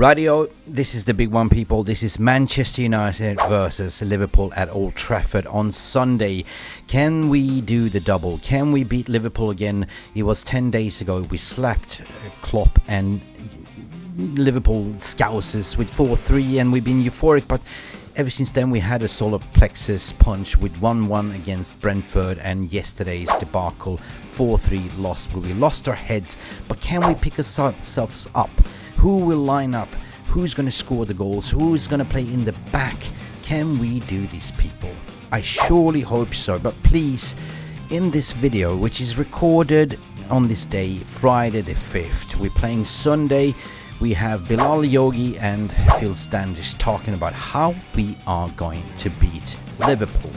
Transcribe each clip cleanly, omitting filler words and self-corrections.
Radio, this is the big one, people. This is Manchester United versus Liverpool at Old Trafford on Sunday. Can we do the double? Can we beat Liverpool again? It was 10 days ago. We slapped Klopp and Liverpool Scousers with 4-3, and we've been euphoric, but ever since then we had a solar plexus punch with 1-1 against Brentford, and yesterday's debacle 4-3 lost where we lost our heads. But can we pick ourselves up? Who will line up? Who's going to score the goals? Who's going to play in the back? Can we do this, people? I surely hope so. But please, in this video, which is recorded on this day, Friday the 5th, we're playing Sunday. We have Bilal Jogi and Phil Standish talking about how we are going to beat Liverpool.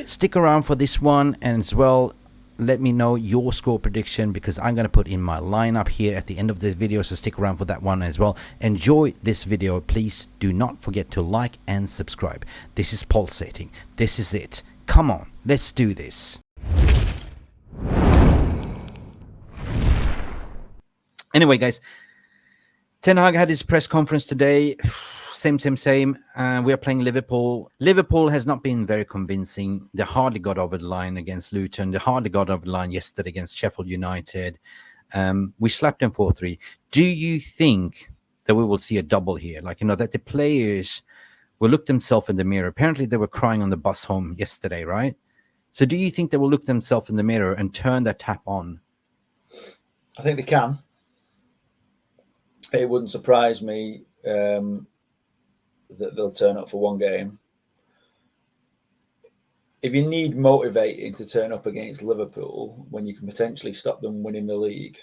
Stick around for this one, and as well, let me know your score prediction, because I'm going to put in my lineup here at the end of this video, so stick around for that one as well. Enjoy this video. Please do not forget to like and subscribe. This is pulsating. This is it. Come on, let's do this. Anyway, guys, Ten Hag had his press conference today. Same. We are playing Liverpool. Liverpool has not been very convincing. They hardly got over the line against Luton. They hardly got over the line yesterday against Sheffield United. We slapped them 4-3. Do you think that we will see a double here? Like, that the players will look themselves in the mirror. Apparently, they were crying on the bus home yesterday, right? So do you think they will look themselves in the mirror and turn that tap on? I think they can. It wouldn't surprise me that they'll turn up for one game. If you need motivating to turn up against Liverpool when you can potentially stop them winning the league,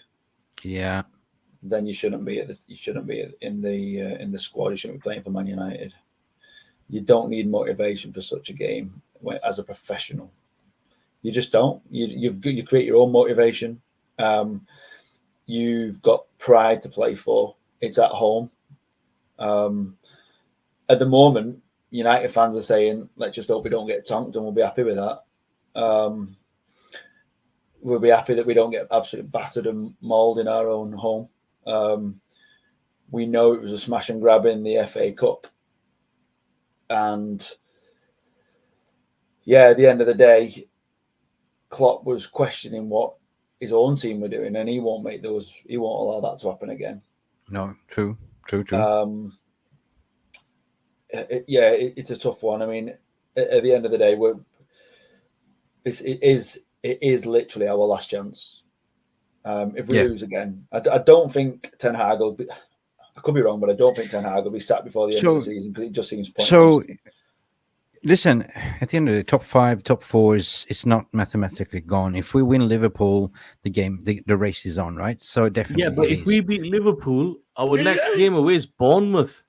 yeah, then you shouldn't be in the squad. You shouldn't be playing for Man United. You don't need motivation for such a game as a professional. You just don't. You create your own motivation. You've got pride to play for. It's at home. At the moment, United fans are saying, let's just hope we don't get tonked, and we'll be happy with that. We'll be happy that we don't get absolutely battered and mauled in our own home. We know it was a smash and grab in the FA Cup. And yeah, at the end of the day, Klopp was questioning what his own team were doing, and he won't allow that to happen again. No, true. It's a tough one. I mean, at the end of the day, it is literally our last chance. If we lose again, I don't think Ten Hag will be. I could be wrong, but I don't think Ten Hag will be sacked before the end of the season, because it just seems pointless. So, listen, at the end of the top 5, top 4 is not mathematically gone. If we win Liverpool, the race is on, right? So definitely. Yeah, but if we beat Liverpool, our next game away is Bournemouth.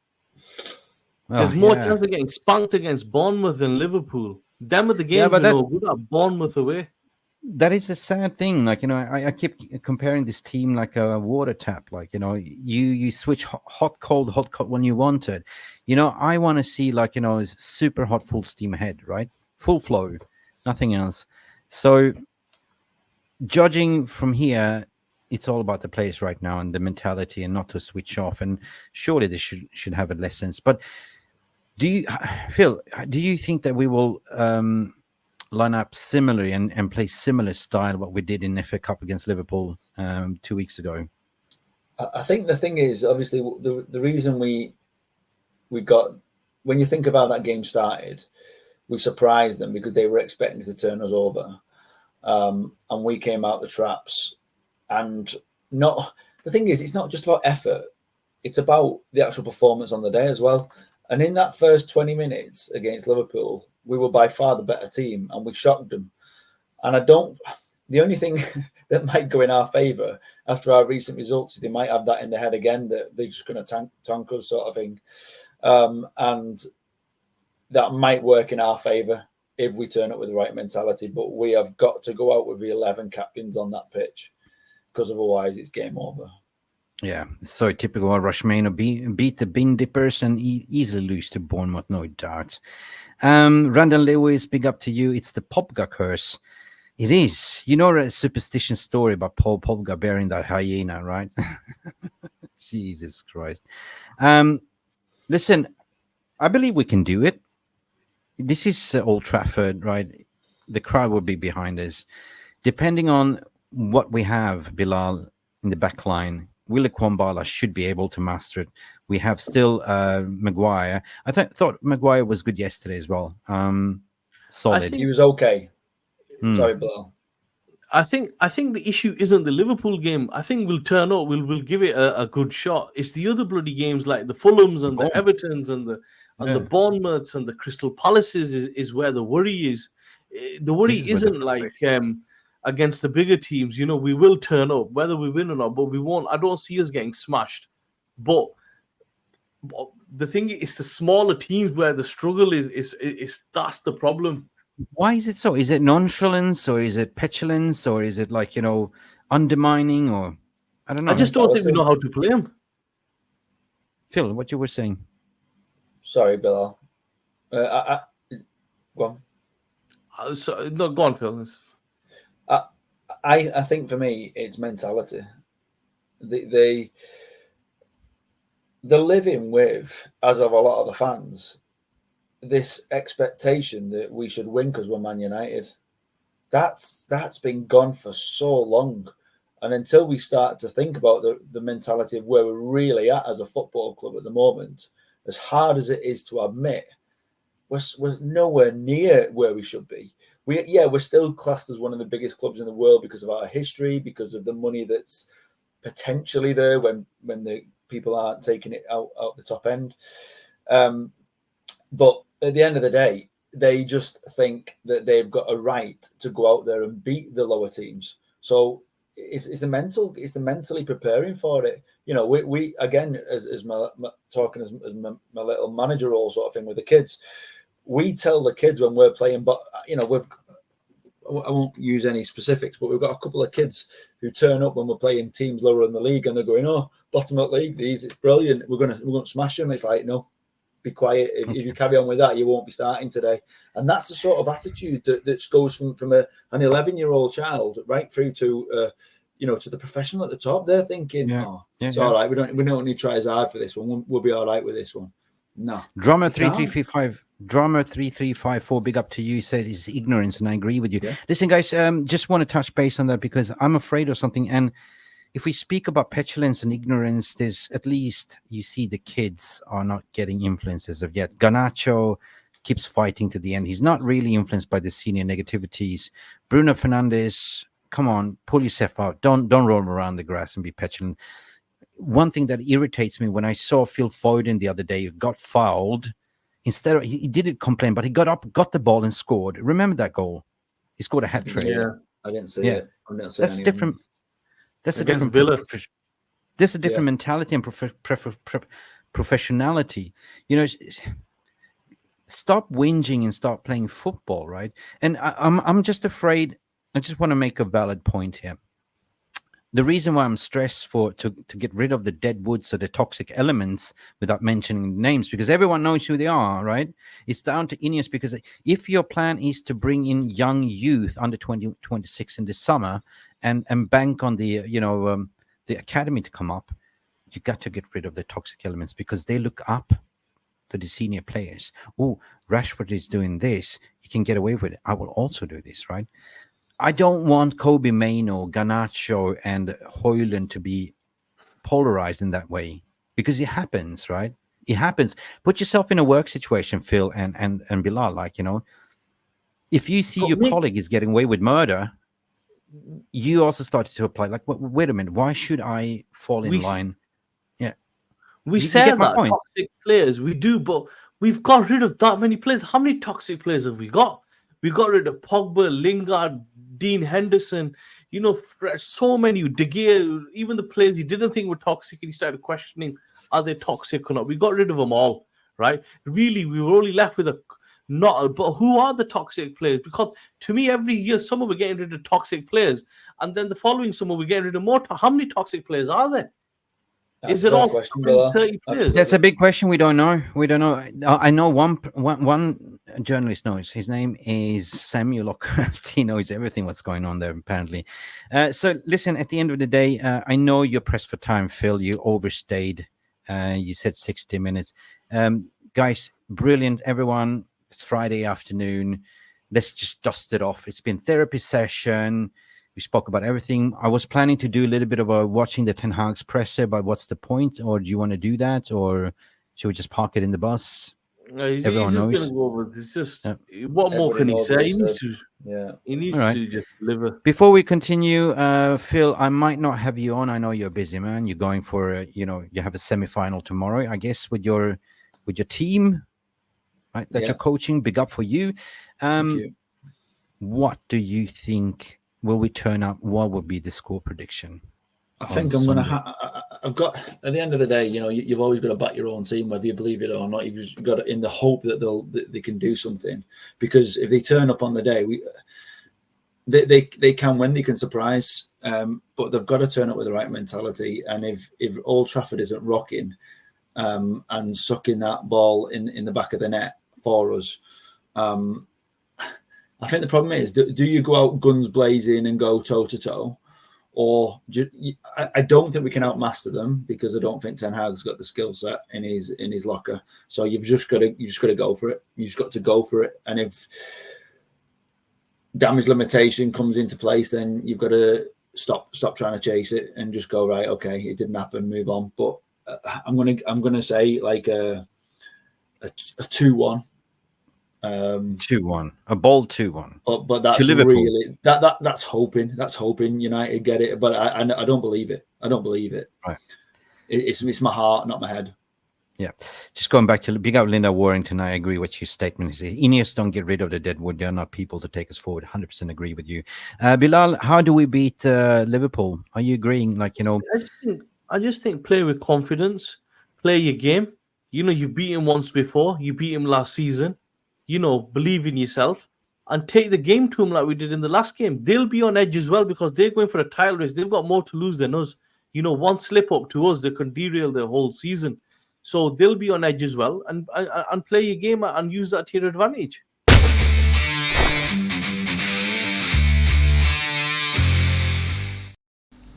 There's more chance of getting spanked against Bournemouth than Liverpool. Them are the games we know good at. Bournemouth away. That is a sad thing. Like, I keep comparing this team like a water tap. Like, you switch hot, cold when you want it. I want to see, like, super hot, full steam ahead, right? Full flow, nothing else. So judging from here, it's all about the players right now and the mentality, and not to switch off. And surely they should have a lessons. But Phil, do you think that we will line up similarly and play similar style what we did in FA Cup against Liverpool 2 weeks ago? I think the thing is, obviously, the reason we got, when you think of how that game started, we surprised them because they were expecting to turn us over, and we came out the traps. And the thing is, it's not just about effort; it's about the actual performance on the day as well. And in that first 20 minutes against Liverpool, we were by far the better team, and we shocked them. And the only thing that might go in our favour after our recent results is they might have that in their head again, that they're just going to tank us, sort of thing. And that might work in our favour if we turn up with the right mentality. But we have got to go out with the 11 captains on that pitch, because otherwise it's game over. Yeah, so typical Rushmano, beat the bin dippers and easily lose to Bournemouth, no doubt. Randall Lewis, big up to you. It's the Pogba curse. It is. A superstition story about Paul Pogba bearing that hyena, right? Jesus Christ. Listen, I believe we can do it. This is Old Trafford, right? The crowd will be behind us. Depending on what we have, Bilal, in the back line, Willie Kwambala should be able to master it. We have still Maguire. I thought Maguire was good yesterday as well. Solid. He was okay. Hmm. Sorry, Bilal. I think the issue isn't the Liverpool game. I think we'll turn up. We'll give it a good shot. It's the other bloody games like the Fulhams and the Evertons and the Bournemouths and the Crystal Palaces is where the worry is. The worry isn't like against the bigger teams. You know, we will turn up whether we win or not, but we won't. I don't see us getting smashed. But the thing is, the smaller teams where the struggle is that's the problem. Why is it so? Is it nonchalance or is it petulance or is it like, undermining or I don't know. I just don't think we know how to play them. Phil, what you were saying? Sorry, Bilal. Go on. Go on, Phil. I think for me, it's mentality. They're living with, as of a lot of the fans, this expectation that we should win because we're Man United. That's been gone for so long. And until we start to think about the mentality of where we're really at as a football club at the moment, as hard as it is to admit, we're nowhere near where we should be. We're still classed as one of the biggest clubs in the world because of our history, because of the money that's potentially there when the people aren't taking it out the top end. But at the end of the day, they just think that they've got a right to go out there and beat the lower teams. So it's the mentally preparing for it. You know, we again, as my talking as my little manager role sort of thing with the kids, we tell the kids when we're playing, but I won't use any specifics, but we've got a couple of kids who turn up when we're playing teams lower in the league and they're going, "Oh, bottom of the league, it's brilliant. We're going to smash them." It's like, no, be quiet. If you carry on with that, you won't be starting today. And that's the sort of attitude that goes from an 11-year-old child right through to to the professional at the top. They're thinking, all right. We don't need to try as hard for this one. We'll be all right with this one. No. Drummer 3354, big up to you. Said it's ignorance, and I agree with you. Yeah. Listen, guys, just want to touch base on that because I'm afraid of something. And if we speak about petulance and ignorance, there's at least you see the kids are not getting influenced as of yet. Garnacho keeps fighting to the end. He's not really influenced by the senior negativities. Bruno Fernandes, come on, pull yourself out. Don't roll around the grass and be petulant. One thing that irritates me when I saw Phil Foden the other day got fouled. Instead of he didn't complain, but he got up, got the ball, and scored. Remember that goal? He scored a hat trick. Yeah, I didn't see it. That's different. That's against a different. Villa. There's a different mentality and professionality. You know, stop whinging and start playing football, right? And I'm just afraid. I just want to make a valid point here. The reason why I'm stressed to get rid of the dead woods or the toxic elements without mentioning names, because everyone knows who they are, right? It's down to Ineos, because if your plan is to bring in young youth under 26 in the summer and bank on the academy to come up, you got to get rid of the toxic elements because they look up to the senior players. Oh, Rashford is doing this. He can get away with it. I will also do this, right? I don't want Kobe Mainoo, Garnacho, and Højlund to be polarized in that way because it happens, right? It happens. Put yourself in a work situation, Phil and Bilal. Like, if you see your colleague is getting away with murder, you also started to apply. Like, wait a minute, why should I fall in line? Yeah, we say that toxic players, we do, but we've got rid of that many players. How many toxic players have we got? We got rid of Pogba, Lingard, Dean Henderson, so many, De Gea, even the players you didn't think were toxic, and you started questioning, are they toxic or not? We got rid of them all, right? Really, we were only left with but who are the toxic players? Because to me, every year, summer we're getting rid of toxic players, and then the following summer we're getting rid of more. How many toxic players are there? Is it all 30 players? That's a big question. We don't know. I know one journalist knows. His name is Samuel Ockrast. He knows everything what's going on there, apparently. So listen, at the end of the day, I know you're pressed for time, Phil. You overstayed. You said 60 minutes. Guys, brilliant, everyone. It's Friday afternoon. Let's just dust it off. It's been therapy session. We spoke about everything. I was planning to do a little bit of a watching the Ten Hag's presser, but what's the point? Or do you want to do that? Or should we just park it in the bus? Everyone knows. Just go with, it's just, what more can he say? He needs to, he needs to just deliver. Before we continue, Phil, I might not have you on. I know you're a busy man. You're going for, you have a semi-final tomorrow, I guess, with your team, right? That you're coaching. Big up for you. Thank you. What do you think? Will we turn up? What would be the score prediction? I think I'm going to I've got, at the end of the day, you've always got to back your own team, whether you believe it or not. You've just got to, in the hope that they can do something. Because if they turn up on the day, they can win, they can surprise, but they've got to turn up with the right mentality. And if Old Trafford isn't rocking and sucking that ball in the back of the net for us, I think the problem is, do you go out guns blazing and go toe-to-toe? Or I don't think we can outmaster them, because I don't think Ten Hag's got the skill set in his locker. So you've just got to go for it. You just got to go for it. And if damage limitation comes into place, then you've got to stop trying to chase it and just go, right, okay, it didn't happen, move on. But I'm gonna say like a 2-1. 2-1, a bold 2-1. But that's really that's hoping United get it. But I don't believe it. I don't believe it. Right. It's my heart, not my head. Yeah. Just going back to big up Linda Warrington. I agree with your statement. Ineos don't get rid of the dead wood. They're not people to take us forward. 100% agree with you. Bilal, how do we beat Liverpool? Are you agreeing? I just think play with confidence. Play your game. You've beaten once before. You beat him last season. Believe in yourself and take the game to them like we did in the last game. They'll be on edge as well, because they're going for a title race. They've got more to lose than us. One slip up to us, they can derail the whole season. So they'll be on edge as well, and play your game and use that to your advantage.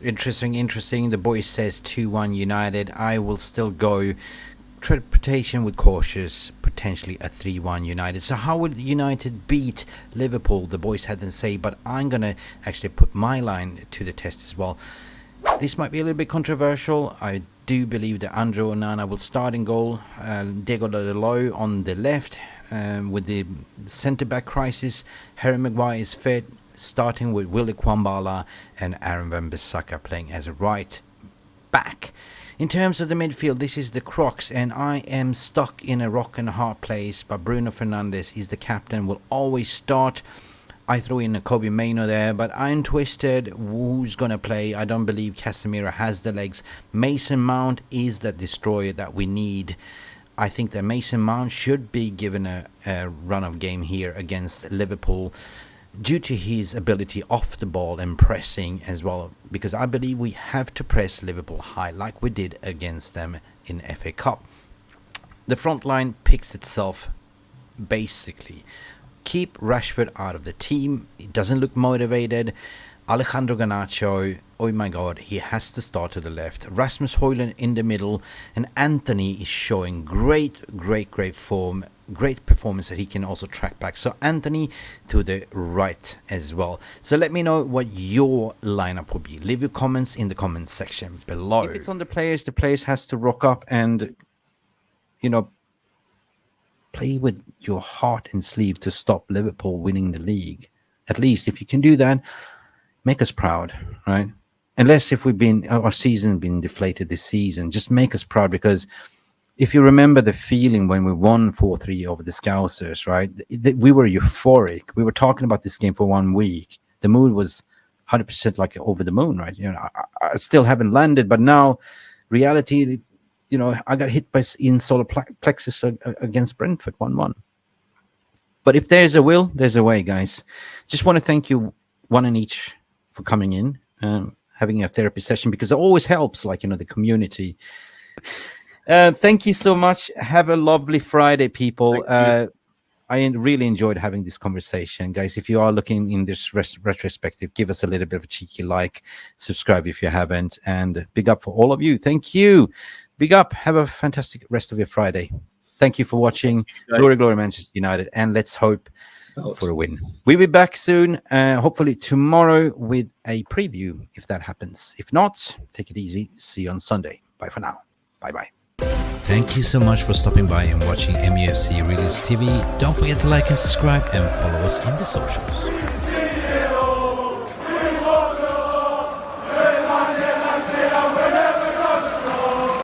Interesting. The boy says 2-1 United. I will still go interpretation with cautious, potentially a 3-1 United. So how would United beat Liverpool? The boys hadn't say, but I'm gonna actually put my line to the test as well. This might be a little bit controversial. I do believe that Andrew Onana will start in goal. Diego Dalot on the left, with the centre-back crisis. Harry Maguire is fit, starting with Willy Kwambala and Aaron Wan-Bissaka playing as a right back. In terms of the midfield, this is the crux, and I am stuck in a rock and a hard place. But Bruno Fernandes is the captain, will always start. I throw in a Kobe Mainoo there, but I'm twisted. Who's going to play? I don't believe Casemiro has the legs. Mason Mount is the destroyer that we need. I think that Mason Mount should be given a run of game here against Liverpool, due to his ability off the ball and pressing as well, because I believe we have to press Liverpool high like we did against them in FA Cup. The front line picks itself, basically. Keep Rashford out of the team. He doesn't look motivated. Alejandro Garnacho, oh my god, he has to start to the left. Rasmus Højlund in the middle, and Anthony is showing great form, great performance that he can also track back. So Anthony to the right as well. So let me know what your lineup will be. Leave your comments in the comment section below. If it's on the players has to rock up and play with your heart and sleeve to stop Liverpool winning the league. At least if you can do that, make us proud, right? Unless if our season been deflated this season, just make us proud, because if you remember the feeling when we won 4-3 over the Scousers, right? We were euphoric. We were talking about this game for 1 week. The mood was 100% like over the moon, right? I still haven't landed, but now reality, I got hit in solar plexus against Brentford 1-1. But if there's a will, there's a way, guys. Just want to thank you, one and each, for coming in. having a therapy session, because it always helps, like, the community. Thank you so much. Have a lovely Friday, people. I really enjoyed having this conversation, guys. If you are looking in this retrospective, give us a little bit of a cheeky like, subscribe if you haven't, and big up for all of you. Thank you. Big up. Have a fantastic rest of your Friday. Thank you for watching. Glory, glory, Manchester United, and let's hope for a win. We'll be back soon, hopefully tomorrow, with a preview, if that happens. If not, take it easy. See you on Sunday. Bye for now. Bye-bye. Thank you so much for stopping by and watching Mufc Realist TV. Don't forget to like and subscribe and follow us on the socials.